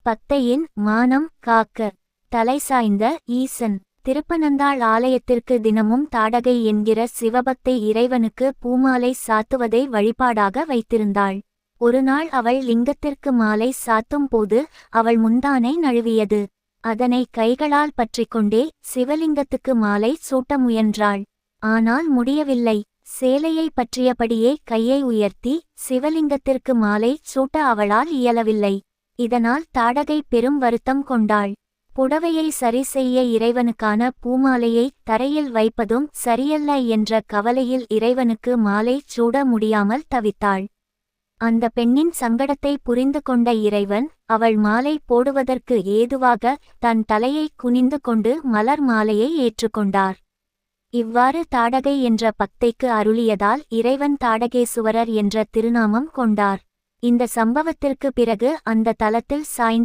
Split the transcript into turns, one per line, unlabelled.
பக்தையின் மானம் காக்க தலை சாய்ந்த ஈசன். திருப்பனந்தாள் ஆலயத்திற்கு தினமும் தாடகை என்கிற சிவபக்தை இறைவனுக்கு பூமாலை சாத்துவதை வழிபாடாக வைத்திருந்தாள். ஒருநாள் அவள் லிங்கத்திற்கு மாலை சாத்தும் போது அவள் முந்தானை நழுவியது. அதனை கைகளால் பற்றிக்கொண்டே சிவலிங்கத்துக்கு மாலை சூட்ட முயன்றாள். ஆனால் முடியவில்லை. சேலையை பற்றியபடியே கையை உயர்த்தி சிவலிங்கத்திற்கு மாலை சூட்ட அவளால் இயலவில்லை. இதனால் தாடகை பெரும் வருத்தம் கொண்டாள். புடவையை சரி செய்ய இறைவனுக்கான பூமாலையை தரையில் வைப்பதும் சரியல்ல என்ற கவலையில் இறைவனுக்கு மாலை சூட முடியாமல் தவித்தாள். அந்த பெண்ணின் சங்கடத்தை புரிந்து கொண்ட இறைவன் அவள் மாலை போடுவதற்கு ஏதுவாக தன் தலையை குனிந்து கொண்டு மலர் மாலையை ஏற்றுக்கொண்டார். இவ்வாறு தாடகை என்ற பக்தைக்கு அருளியதால் இறைவன் தாடகேசுவரர் என்ற திருநாமம் கொண்டார். இந்த சம்பவத்திற்கு பிறகு அந்த தலத்தில் சாய்ந்த